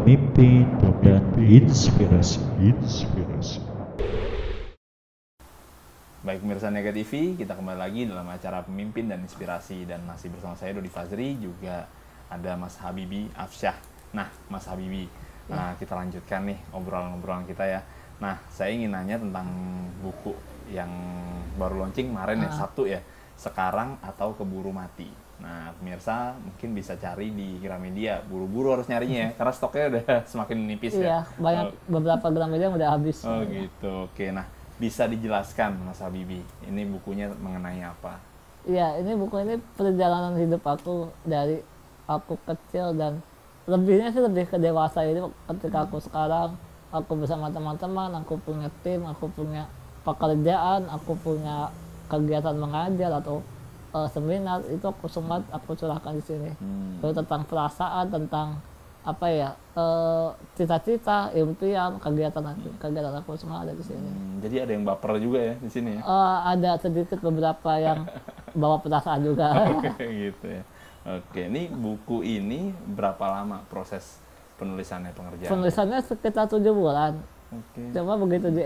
pemimpin dan inspirasi. Baik pemirsa Niaga TV, kita kembali lagi dalam acara Pemimpin dan Inspirasi, dan masih bersama saya Dodi Fazri, juga ada Mas Habibi Afsyah. Nah, Mas Habibi, kita lanjutkan nih obrolan-obrolan kita ya. Nah, saya ingin nanya tentang buku yang baru launching kemarin ya, Sabtu ya, Sekarang atau Keburu Mati. Nah, pemirsa mungkin bisa cari di Gramedia, buru-buru harus nyarinya ya, karena stoknya udah semakin nipis ya. Iya, banyak beberapa Gramedia yang udah habis. Oh gitu, oke. Nah, bisa dijelaskan Mas Habibi, ini bukunya mengenai apa? Iya, ini buku ini perjalanan hidup aku dari aku kecil dan lebihnya sih lebih ke dewasa ini ketika aku sekarang, aku bersama teman-teman, aku punya tim, aku punya pekerjaan, aku punya kegiatan mengajar atau seminar, itu aku semua aku curahkan di sini. Lalu tentang perasaan, tentang apa ya, cita-cita, impian, kegiatan aku semua ada di sini. Jadi ada yang baper juga ya di sini ya? Ada sedikit beberapa yang bawa perasaan juga. Oke, gitu ya. Oke, ini buku ini berapa lama proses penulisannya, pengerjaan? Penulisannya sekitar 7 bulan. Oke. Cuma begitu di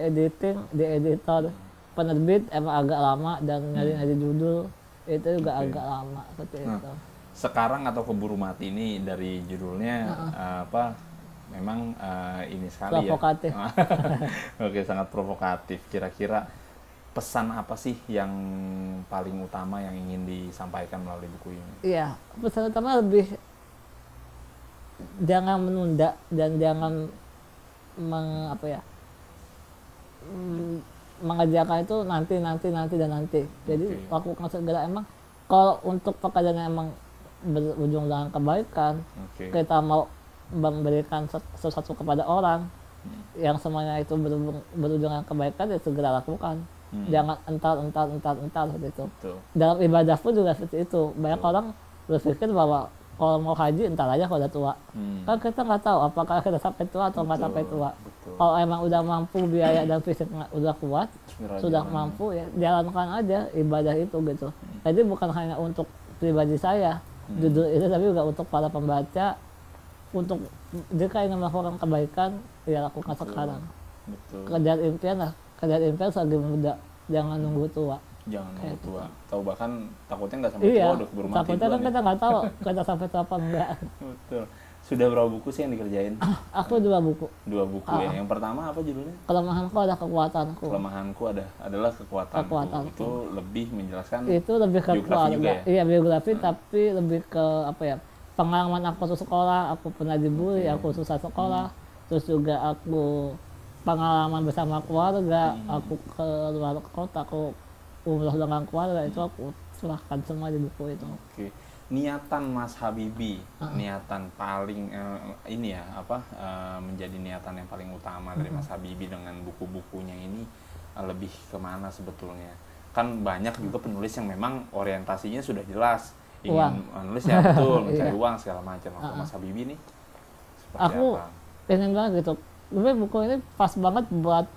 editor, penerbit emang agak lama, dan nyari judul itu juga agak lama seperti itu. Sekarang atau Keburu Mati ini dari judulnya memang ini sekali provokatif. Ya. Oke, sangat provokatif. Kira-kira pesan apa sih yang paling utama yang ingin disampaikan melalui buku ini? Iya, pesan utama lebih jangan menunda dan jangan mengerjakan itu nanti. Jadi lakukan segera. Emang kalau untuk pekerjaan yang emang berujung dengan kebaikan, kita mau memberikan sesuatu kepada orang yang semuanya itu berujung dengan kebaikan, ya segera lakukan. Jangan entar seperti itu. Dalam ibadah pun juga seperti itu. Banyak orang berpikir bahwa kalau mau haji entar aja kalau udah tua. Kan kita nggak tahu apakah kita sampai tua atau nggak sampai tua. Kalau emang udah mampu, biaya dan fisik udah kuat, sudah mampu, ya jalankan aja ibadah itu gitu. Jadi bukan hanya untuk pribadi saya judul itu, tapi juga untuk para pembaca, untuk jika ingin melakukan kebaikan, ya lakukan sekarang. Kejar impian selagi muda, jangan nunggu tua. Jangan nunggu tua. Tahu bahkan takutnya nggak sampai tua udah keburu mati. Takutnya kan kita nggak tahu kita sampai tua apa enggak. Betul. Sudah berapa buku sih yang dikerjain? Aku 2 buku. 2 buku ya. Yang pertama apa judulnya? Kelemahanku adalah kekuatanku. Kelemahanku adalah kekuatanku. Itu lebih menjelaskan. Itu lebih ke keluarga. Iya, biografi, tapi lebih ke pengalaman aku waktu sekolah. Aku pernah dibully, aku susah sekolah. Terus juga aku pengalaman bersama keluarga. Aku ke luar kota, aku umroh dengan keluarga, itu aku serahkan semua di buku itu. Oke. Niatan Mas Habibi, niatan paling menjadi niatan yang paling utama dari Mas Habibi dengan buku-bukunya ini lebih kemana sebetulnya? Kan banyak juga penulis yang memang orientasinya sudah jelas, ingin menulis ya betul, mencari uang segala macam. Mas Habibi nih seperti aku apa? Pengen banget gitu. Tapi buku ini pas banget buat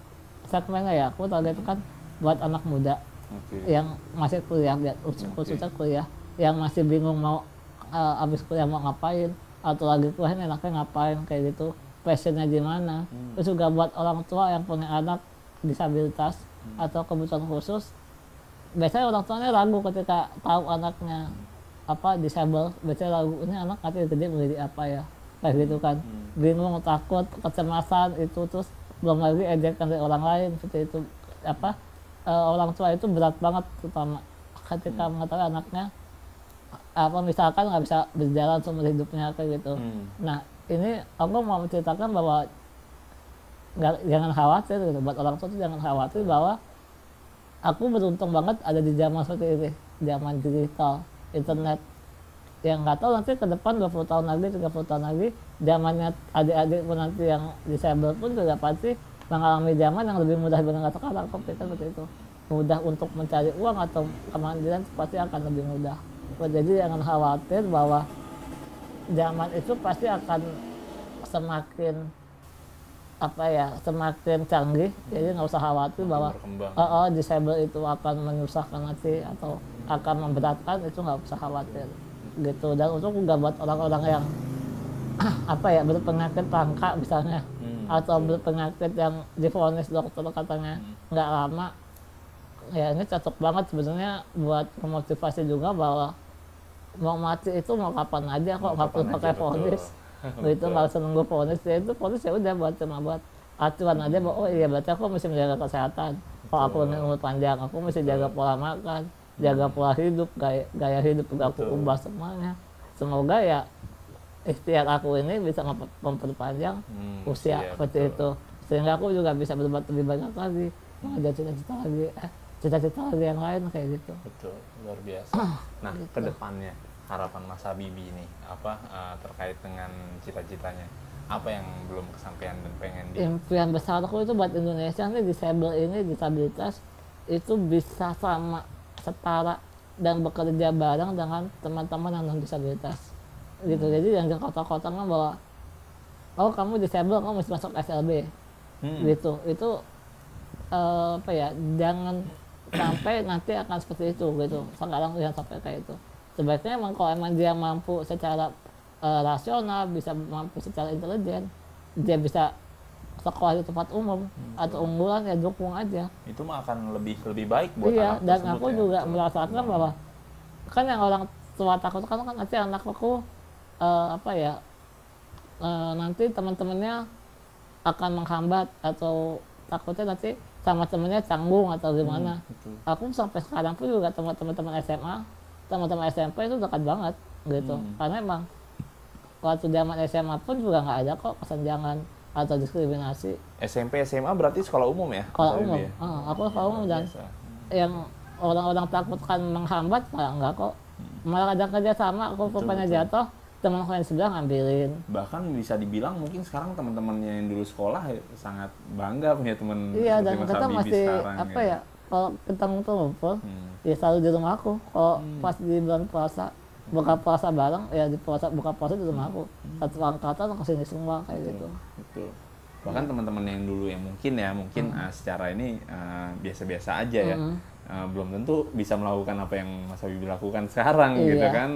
segmennya ya. Aku target kan buat anak muda yang masih kuliah, khususnya kuliah, yang masih bingung mau abis kuliah mau ngapain, atau lagi kuliah enaknya ngapain, kayak gitu, passionnya di mana. Terus juga buat orang tua yang punya anak disabilitas atau kebutuhan khusus. Biasanya orang tuanya ragu ketika tahu anaknya disable. Biasanya ragu, ini anak nanti gede mau jadi apa ya, kayak gitu kan. Bingung, takut, kecemasan itu. Terus belum lagi ejekan dari orang lain seperti itu. Orang tua itu berat banget, terutama ketika mengetahui anaknya misalkan nggak bisa berjalan seumur hidupnya kayak gitu. Nah, ini aku mau menceritakan bahwa jangan khawatir gitu. Buat orang tua itu jangan khawatir bahwa aku beruntung banget ada di zaman seperti ini, zaman digital, internet, yang nggak tahu nanti ke depan 20 tahun lagi, 30 tahun lagi, zamannya adik-adik pun nanti yang disable pun juga pasti mengalami zaman yang lebih mudah dibandingkan sekarang. Kok kita seperti itu, mudah untuk mencari uang atau kemandirian pasti akan lebih mudah. Jadi jangan khawatir bahwa zaman itu pasti akan semakin semakin canggih. Jadi nggak usah khawatir bahwa disable itu akan menyusahkan nanti atau akan memberatkan, itu nggak usah khawatir gitu. Dan untuk juga buat orang-orang yang apa ya, berpenyakit langka misalnya, atau betul. berpenyakit yang divonis dokter katanya nggak lama, ya ini cocok banget sebenarnya buat memotivasi juga bahwa mau mati itu mau kapan aja kok, nggak perlu Kapan pakai aja, vonis betul. gitu, nggak usah nunggu vonis. Ya itu vonis ya udah buat cuma buat acuan aja bahwa oh iya berarti aku mesti menjaga kesehatan, kalau aku ingin umur panjang aku mesti jaga pola makan, jaga pola hidup, gaya hidup juga aku Betul. ubah semuanya. Semoga ya ikhtiar aku ini bisa memperpanjang usia iya, seperti betul. itu, sehingga aku juga bisa berbuat lebih banyak lagi, mengejar cita-cita lagi, cita-cita lagi yang lain kayak gitu. Betul, luar biasa. Nah, Gitu. kedepannya harapan Mas Habibie ini apa terkait dengan cita-citanya? Apa yang belum kesampaian dan pengen Impian besar aku itu buat Indonesia nih, disabilitas itu bisa sama, setara, dan bekerja bareng dengan teman-teman yang non disabilitas gitu. Jadi yang di kota-kota kan bahwa oh kamu disable kamu mesti masuk SLB gitu. Itu apa ya, jangan sampai nanti akan seperti itu gitu. Sekarang jangan sampai kayak itu. Sebaiknya emang kalau emang dia mampu secara rasional, bisa mampu secara intelijen, dia bisa sekolah di tempat umum atau unggulan, ya dukung aja. itu mah akan lebih baik buat Iya, anak dan tersebut aku ya. juga Betul. merasakan bahwa kan yang orang tua takutkan kan nanti anak aku apa ya, nanti teman-temannya akan menghambat, atau takutnya nanti sama temennya canggung atau gimana. Betul. Aku sampai sekarang pun juga teman-teman SMA, teman-teman SMP itu dekat banget gitu, karena emang waktu zaman SMA pun juga nggak ada kok kesenjangan atau diskriminasi. SMP SMA berarti sekolah umum ya? Kalau Mas umum, Habibie ya? aku sekolah umum, dan Biasa. yang orang-orang takutkan menghambat malah enggak kok, malah ada kerja sama. Aku rupanya betul. jatuh, teman aku yang sebelah ngambilin. Bahkan bisa dibilang mungkin sekarang teman-temannya yang dulu sekolah sangat bangga punya teman Iya, seperti dan Mas kita Habibie masih sekarang, apa gitu. ya, kalau kita ngumpul ya selalu di rumah aku. Kalau pas di bulan puasa, buka puasa bareng ya di buka puasa di rumah aku. Satu angkatan kesini semua kayak gitu. Betul. Bahkan teman-teman yang dulu yang mungkin secara ini biasa-biasa aja ya, belum tentu bisa melakukan apa yang Mas Habibie lakukan sekarang Iya. gitu kan.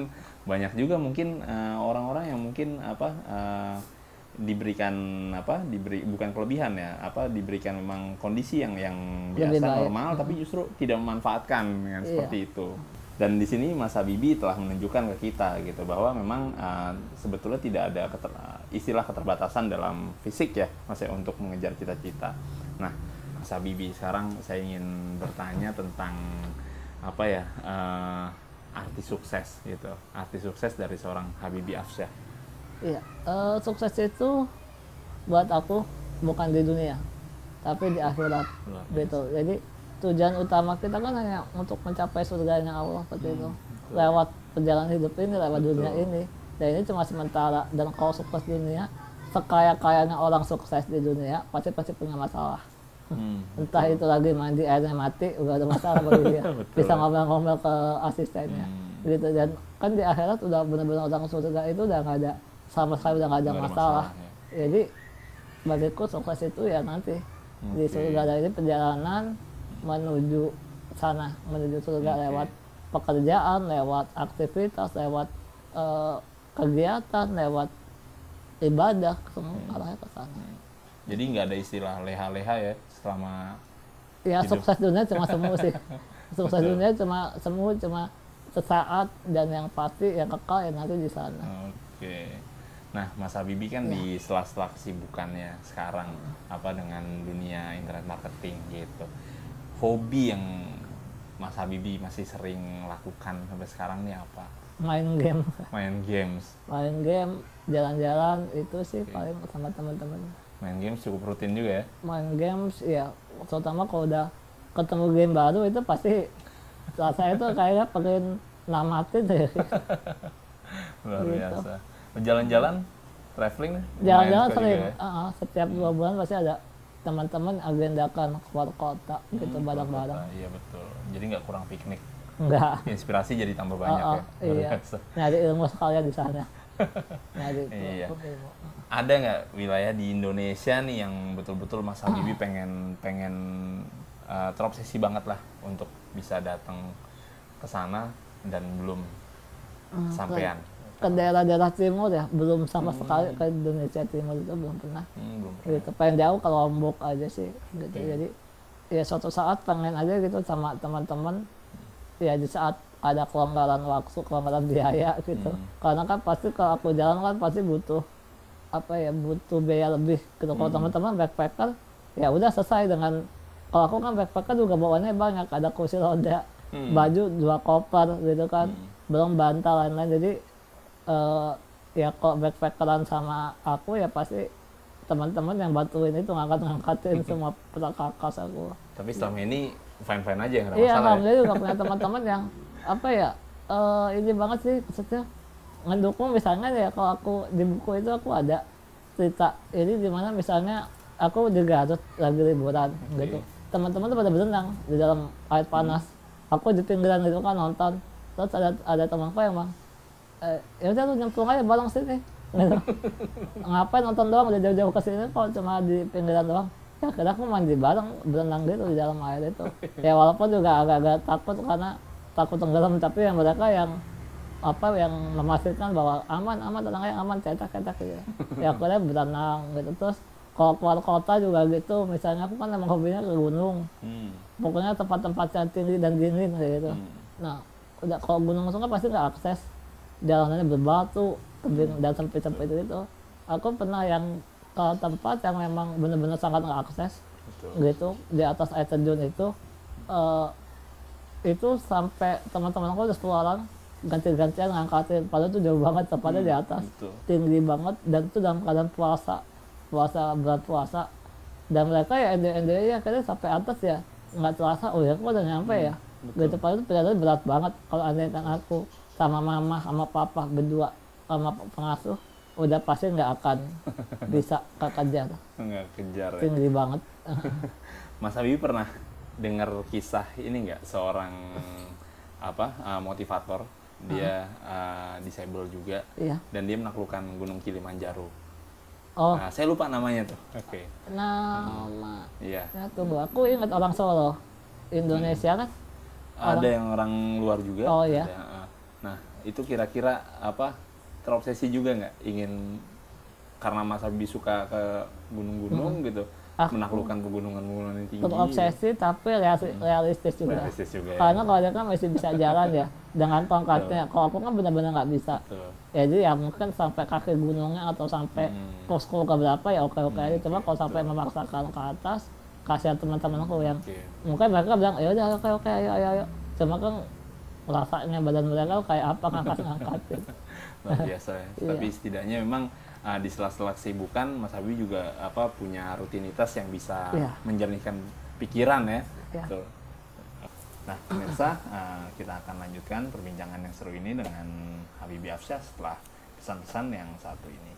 Banyak juga mungkin orang-orang yang mungkin diberikan bukan kelebihan ya, diberikan memang kondisi yang Lebih biasa baik. normal tapi justru tidak memanfaatkan dengan Iya. seperti itu. Dan di sini Mas Habibie telah menunjukkan ke kita gitu bahwa memang sebetulnya tidak ada istilah keterbatasan dalam fisik ya Mas ya, untuk mengejar cita-cita. Nah, Mas Habibie, sekarang saya ingin bertanya tentang apa ya, arti sukses gitu. Arti sukses dari seorang Habibie Afsyah. Iya, sukses itu buat aku bukan di dunia, tapi di akhirat Luar gitu. Jadi tujuan utama kita kan hanya untuk mencapai surganya Allah seperti itu, lewat perjalanan hidup ini, lewat dunia ini. Dan ini cuma sementara. Dan kalau sukses dunia, sekaya-kayanya orang sukses di dunia pasti punya masalah. Entah itu lagi mandi airnya mati, udah ada masalah bagi dia. Betul. Bisa ngomel-ngomel ke asistennya gitu. Dan kan di akhirat udah benar-benar orang surga itu udah nggak ada sama sekali, udah nggak ada Nggak ada masalah. masalah, Jadi bagiku sukses itu ya nanti di surga. Dan ini perjalanan menuju sana, menuju surga lewat pekerjaan, lewat aktivitas, lewat kegiatan, lewat ibadah, semua arahnya ke sana. Jadi nggak ada istilah leha-leha ya selama Ya hidup. sukses dunia cuma semu sih. Sukses dunia cuma semu, cuma sesaat, dan yang pasti yang kekal ya nanti di sana. Oke. Nah, Mas Habibie kan di sela-sela kesibukannya sekarang dengan dunia internet marketing gitu. Hobi yang Mas Habibie masih sering lakukan sampai sekarang nih apa? Main game, Main games. main game, jalan-jalan itu sih paling sama teman-teman. Main games cukup rutin juga ya. Main games ya, terutama kalau udah ketemu game baru itu pasti rasanya tuh kayaknya pengen namatin deh. Luar Gitu. biasa. Jalan-jalan, traveling nih? Jalan-jalan Lumayan suka sering, juga ya? setiap 2 bulan pasti ada teman-teman agendakan keluar kota gitu bareng-bareng. Iya betul. Jadi nggak kurang piknik. Enggak. Inspirasi jadi tambah banyak ya. Luar Iya. biasa. Nyari ilmu sekalian di sana. Nyari Iya. ilmu. Ada nggak wilayah di Indonesia nih yang betul-betul Mas Habibie pengen terobsesi banget lah untuk bisa datang ke sana dan belum sampean? ke daerah-daerah timur ya, belum sama sekali ke Indonesia Timur itu belum pernah. Belum pernah. Gitu, paling jauh ke Lombok aja sih gitu. Jadi ya suatu saat pengen aja gitu sama teman-teman ya di saat ada kelonggaran waktu, kelonggaran biaya gitu. Karena kan pasti kalau aku jalan kan pasti butuh butuh biaya lebih gitu. Kalau teman-teman backpacker ya udah selesai dengan, kalau aku kan backpacker juga bawaannya banyak, ada kursi roda, baju 2 koper gitu kan, belum bantal lain-lain. Jadi ya kalau backpackeran sama aku ya pasti teman-teman yang bantuin itu ngangkatin semua perkakas aku. Tapi selama ini fine-fine aja, nggak ada Iya, masalah ya? alhamdulillah juga punya teman-teman yang ini banget sih, maksudnya ngedukung. Misalnya ya kalau aku di buku itu aku ada cerita ini dimana misalnya aku di Garut lagi liburan gitu, teman-teman tuh pada berenang di dalam air panas, aku di pinggiran gitu kan nonton, terus ada temanku yang bang ya udah lu nyemplung aja bareng sini gitu. Ngapain nonton doang, udah jauh-jauh ke sini kok cuma di pinggiran doang. Ya kira aku mandi bareng, berenang gitu di dalam air itu. Ya walaupun juga agak-agak takut karena takut tenggelam, tapi yang mereka yang yang memastikan bahwa aman tenang aja, aman, cetak gitu. Ya akhirnya berenang gitu. Terus kalau keluar kota juga gitu, misalnya aku kan emang hobinya ke gunung, pokoknya tempat-tempat yang tinggi dan dingin gitu. Nah udah kalau gunung langsung kan pasti nggak akses, jalanannya berbatu, tebing dan sempit-sempit itu. Aku pernah yang ke tempat yang memang benar-benar sangat nggak akses. Betul. Gitu di atas air terjun itu sampai teman-teman aku udah 10 orang ganti-gantian ngangkatin, padahal itu jauh banget, tepatnya di atas, tinggi banget, dan itu dalam keadaan berat puasa, dan mereka ya ende ya akhirnya sampai atas ya nggak terasa, oh ya aku udah nyampe ya. Gitu, padahal itu perjalanan berat banget. Kalau andai kan aku sama mama sama papa berdua sama pengasuh udah pasti nggak akan bisa kejar. Nggak kejar ya. Tinggi banget. Mas Habibie pernah dengar kisah ini nggak, seorang motivator, dia disable juga, dan dia menaklukkan Gunung Kilimanjaro. Oh, Nah, saya lupa namanya tuh. Oke. Nama. Iya. Ya tunggu, aku ingat orang Solo, Indonesia kan. Ada yang orang luar juga. Oh ya. Nah, itu kira-kira terobsesi juga nggak ingin, karena Mas Habibie suka ke gunung-gunung gitu, menaklukkan pegunungan-pegunungan yang tinggi. Terobsesi tapi realistis juga. Realistis juga ya. Karena kalau dia kan masih bisa jalan ya dengan tongkatnya. Kalau aku kan benar-benar nggak bisa. Betul. Jadi ya mungkin sampai kaki gunungnya atau sampai posko ke berapa ya oke aja. Cuma kalau sampai memaksakan ke atas, kasihan teman-teman aku yang mungkin mereka bilang ya udah oke ayo. Cuma kan rasanya badan mereka kayak apa ngangkat-ngangkatin. Luar biasa ya. Tapi setidaknya memang di sela-sela kesibukan Mas Habibie juga punya rutinitas yang bisa menjernihkan pikiran ya. Betul. Nah, pemirsa, kita akan lanjutkan perbincangan yang seru ini dengan Habibie Afsyah setelah pesan-pesan yang satu ini.